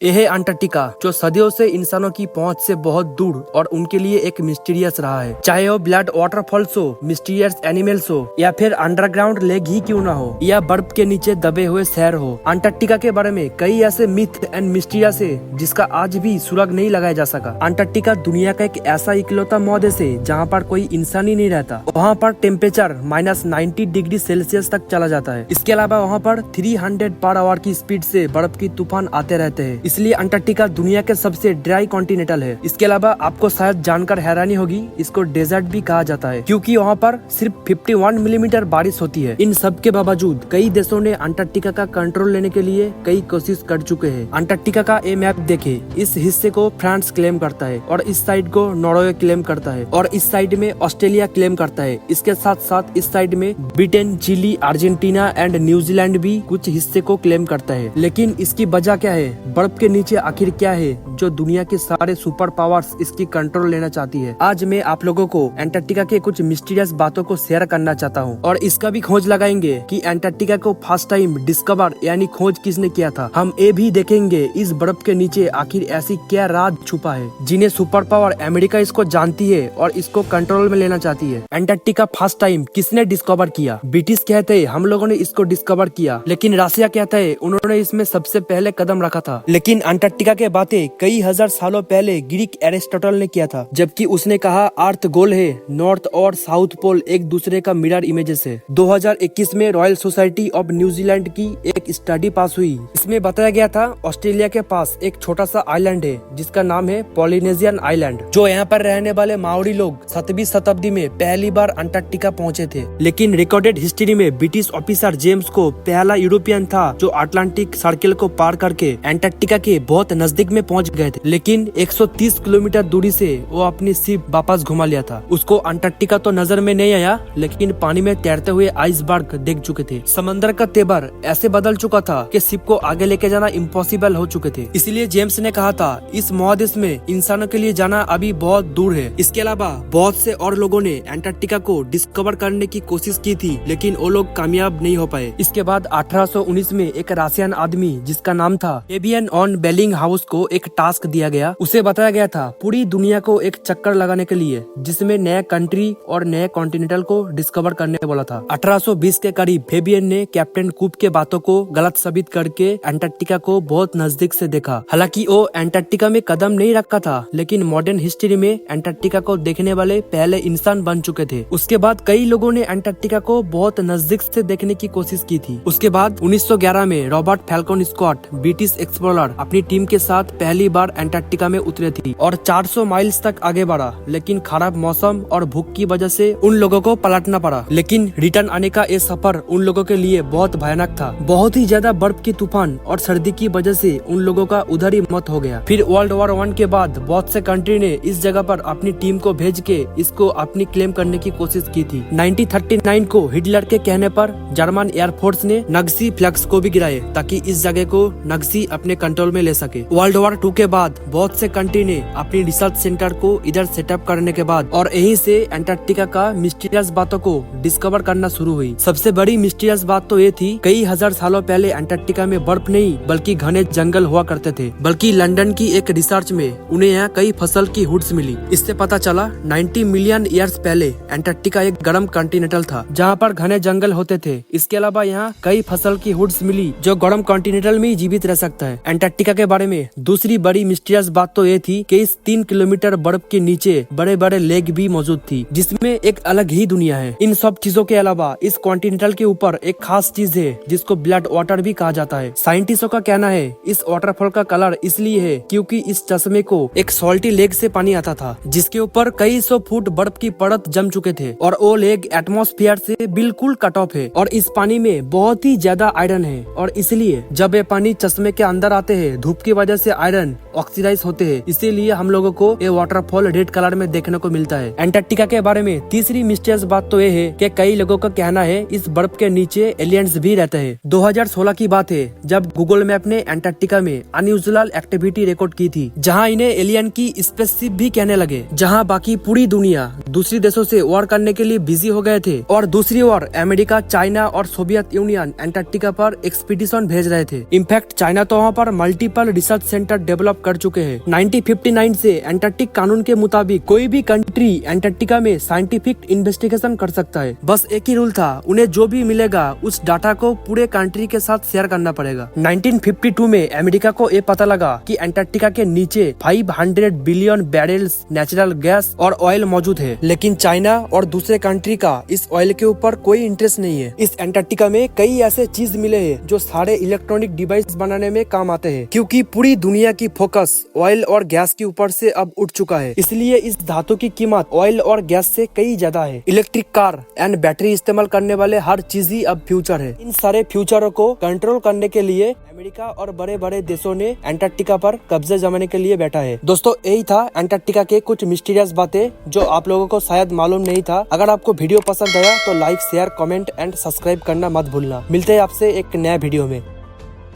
यह है अंटार्कटिका, जो सदियों से इंसानों की पहुंच से बहुत दूर और उनके लिए एक मिस्टीरियस रहा है। चाहे वो ब्लड वाटरफॉल्स हो, मिस्टीरियस एनिमल्स हो या फिर अंडरग्राउंड लेक ही क्यों ना हो या बर्फ के नीचे दबे हुए शहर हो, अंटार्कटिका के बारे में कई ऐसे मिथ एंड मिस्टीरियस है जिसका आज भी सुराग नहीं लगाया जा सका। अंटार्कटिका दुनिया का एक ऐसा इकलौता महादेश है जहाँ पर कोई इंसान ही नहीं रहता। वहाँ पर टेम्परेचर -90 डिग्री सेल्सियस तक चला जाता है। इसके अलावा वहाँ पर 300 पर आवर की स्पीड से बर्फ की तूफान आते रहते हैं। इसलिए अंटार्कटिका दुनिया के सबसे ड्राई कॉन्टिनेंटल है। इसके अलावा आपको शायद जानकर हैरानी होगी, इसको डेजर्ट भी कहा जाता है क्योंकि वहाँ पर सिर्फ 51 मिलीमीटर बारिश होती है। इन सब के बावजूद कई देशों ने अंटार्कटिका का कंट्रोल लेने के लिए कई कोशिश कर चुके हैं। अंटार्कटिका का ये मैप देखे, इस हिस्से को फ्रांस क्लेम करता है और इस साइड को नॉर्वे क्लेम करता है और इस साइड में ऑस्ट्रेलिया क्लेम करता है। इसके साथ साथ इस साइड में Britain, Chile, Argentina and New Zealand भी कुछ हिस्से को क्लेम करता है। लेकिन इसकी वजह क्या है? बर्फ के नीचे आखिर क्या है जो दुनिया के सारे सुपर पावर्स इसकी कंट्रोल लेना चाहती है? आज मैं आप लोगों को अंटार्कटिका के कुछ मिस्टीरियस बातों को शेयर करना चाहता हूँ और इसका भी खोज लगाएंगे कि अंटार्कटिका को फर्स्ट टाइम डिस्कवर यानी खोज किसने किया था। हम ये भी देखेंगे इस बर्फ के नीचे आखिर ऐसी क्या राज छुपा है जिन्हें सुपर पावर अमेरिका इसको जानती है और इसको कंट्रोल में लेना चाहती है। अंटार्कटिका फर्स्ट टाइम किसने डिस्कवर किया? ब्रिटिश कहते हैं हम लोगों ने इसको डिस्कवर किया, लेकिन रशिया कहता है उन्होंने इसमें सबसे पहले कदम रखा था। लेकिन अंटार्कटिका के बातें कई हजार सालों पहले ग्रीक एरिस्टोटल ने किया था, जबकि उसने कहा अर्थ गोल है, नॉर्थ और साउथ पोल एक दूसरे का मिरर इमेजेस है। 2021 में रॉयल सोसाइटी ऑफ न्यूजीलैंड की एक स्टडी पास हुई। इसमें बताया गया था ऑस्ट्रेलिया के पास एक छोटा सा आइलैंड है जिसका नाम है पॉलिनेशियन आइलैंड। जो यहाँ पर रहने वाले माओरी लोग 7वीं शताब्दी में पहली बार अंटार्कटिका पहुँचे थे। लेकिन रिकॉर्डेड हिस्ट्री में ब्रिटिश ऑफिसर जेम्स को पहला यूरोपियन था जो अटलांटिक सर्किल को पार करके अंटार्कटिका के बहुत नजदीक में पहुंच गए थे। लेकिन 130 किलोमीटर दूरी से वो अपनी शिप वापस घुमा लिया था। उसको अंटार्कटिका तो नजर में नहीं आया, लेकिन पानी में तैरते हुए आइसबर्ग देख चुके थे। समंदर का तेवर ऐसे बदल चुका था कि शिप को आगे लेके जाना इम्पॉसिबल हो चुके थे। इसलिए जेम्स ने कहा था इस महादेश में इंसानों के लिए जाना अभी बहुत दूर है। इसके अलावा बहुत से और लोगों ने अंटार्कटिका को डिस्कवर करने की कोशिश की थी, लेकिन वो लोग कामयाब नहीं हो पाए। इसके बाद 1819 में एक रशियन आदमी जिसका नाम था फेबियन ऑन बेलिंगहाउस को एक टास्क दिया गया। उसे बताया गया था पूरी दुनिया को एक चक्कर लगाने के लिए, जिसमें नए कंट्री और नए कॉन्टिनेंटल को डिस्कवर करने बोला था। 1820 के करीब फेबियन ने कैप्टन कुक के बातों को गलत साबित करके अंटार्कटिका को बहुत नजदीक से देखा। हालांकि वो अंटार्कटिका में कदम नहीं रखा था, लेकिन मॉडर्न हिस्ट्री में अंटार्कटिका को देखने वाले पहले इंसान बन चुके थे। उसके बाद कई लोगों ने अंटार्कटिका को बहुत नजदीक से देखने की कोशिश की थी। उसके बाद 1911 में Robert Falcon Scott British explorer अपनी टीम के साथ पहली बार अंटार्कटिका में उतरे थी और 400 माइल्स तक आगे बढ़ा। लेकिन खराब मौसम और भूख की वजह से उन लोगों को पलटना पड़ा। लेकिन रिटर्न आने का ये सफर उन लोगों के लिए बहुत भयानक था। बहुत ही ज्यादा बर्फ की तूफान और सर्दी की वजह से उन लोगों का उधर ही मौत हो गया। फिर वर्ल्ड वॉर 1 के बाद बहुत से कंट्री ने इस जगह पर अपनी टीम को भेज के इसको अपनी क्लेम करने की कोशिश की थी। 1939 को हिटलर के कहने पर जर्मन एयरफोर्स ने नग्सी फ्लैग्स को भी गिराए ताकि इस जगह को नग्सी अपने कंट्रोल में ले सके। वर्ल्ड वॉर 2 के बाद बहुत से कंट्री ने अपनी रिसर्च सेंटर को इधर सेटअप करने के बाद और यहीं से अंटार्कटिका का मिस्टीरियस बातों को डिस्कवर करना शुरू हुई। सबसे बड़ी मिस्टीरियस बात तो ये थी कई हजार सालों पहले अंटार्कटिका में बर्फ नहीं बल्कि घने जंगल हुआ करते थे। बल्कि लंदन की एक रिसर्च में उन्हें यहाँ कई फसल की हुड्स मिली। इससे पता चला 90 मिलियन ईयर्स पहले अंटार्कटिका एक गर्म कॉन्टिनेंटल था जहाँ पर घने जंगल होते थे। इसके अलावा यहाँ कई फसल की हुड्स मिली जो गर्म कॉन्टिनेंटल में जीवित रह सकता है। अंटार्कटिका के बारे में दूसरी बड़ी मिस्टीरियस बात तो ये थी कि इस 3 किलोमीटर बर्फ के नीचे बड़े बड़े लेक भी मौजूद थी जिसमें एक अलग ही दुनिया है। इन सब चीजों के अलावा इस कॉन्टिनेंटल के ऊपर एक खास चीज है जिसको ब्लड वाटर भी कहा जाता है। साइंटिस्टों का कहना है इस वाटरफॉल का कलर इसलिए है क्योंकि इस चश्मे को एक सॉल्टी लेक से पानी आता था जिसके ऊपर कई 100 फुट बर्फ की परत जम चुके थे और वो लेक एटमॉस्फेयर से बिल्कुल कट ऑफ है और इस पानी में बहुत ही ज्यादा आयरन है और इसलिए जब ये पानी चश्मे के अंदर आते हैं धूप की वजह से आयरन ऑक्सीडाइज होते हैं, इसीलिए हम लोगों को ये वाटरफॉल रेड कलर में देखने को मिलता है। एंटार्क्टिका के बारे में तीसरी मिस्टीरियस बात तो ये है कि कई लोगों का कहना है इस बर्फ के नीचे एलियंस भी रहते हैं। 2016 की बात है जब गूगल मैप ने एंटार्क्टिका में अनयूजुअल एक्टिविटी रिकॉर्ड की थी, जहाँ इन्हें एलियन की स्पेसशिप भी कहने लगे। जहाँ बाकी पूरी दुनिया दूसरी देशों से वॉर करने के लिए बिजी हो गए थे और दूसरी ओर अमेरिका, चाइना और सोवियत यूनियन एंटार्क्टिका पर एक्सपीडिशन भेज रहे थे। इनफैक्ट चाइना तो वहाँ पर मल्टीपल रिसर्च सेंटर डेवलप कर चुके हैं। 1959 से एंटार्क्टिक कानून के मुताबिक कोई भी कंट्री एंटार्क्टिका में साइंटिफिक इन्वेस्टिगेशन कर सकता है। बस एक ही रूल था, उन्हें जो भी मिलेगा उस डाटा को पूरे कंट्री के साथ शेयर करना पड़ेगा। 1952 में अमेरिका को ये पता लगा कि एंटार्क्टिका के नीचे 500 बिलियन बैरल्स नेचुरल गैस और ऑयल मौजूद है, लेकिन चाइना और दूसरे कंट्री का इस ऑयल के ऊपर कोई इंटरेस्ट नहीं है। इस एंटार्क्टिका में कई ऐसे चीज मिले हैं जो सारे इलेक्ट्रॉनिक डिवाइस बनाने में काम आते हैं, क्योंकि पूरी दुनिया की फोकस ऑयल और गैस के ऊपर से अब उठ चुका है। इसलिए इस धातु की कीमत ऑयल और गैस से कई ज्यादा है। इलेक्ट्रिक कार एंड बैटरी इस्तेमाल करने वाले हर चीज ही अब फ्यूचर है। इन सारे फ्यूचरों को कंट्रोल करने के लिए अमेरिका और बड़े बड़े देशों ने एंटार्क्टिका पर कब्जे जमाने के लिए बैठा है। दोस्तों, यही था एंटार्क्टिका के कुछ मिस्टीरियस बातें जो आप लोगों को शायद मालूम नहीं था। अगर आपको वीडियो पसंद आया तो like, share, comment and subscribe करना मत भूलना। मिलते हैं आपसे एक नया वीडियो में।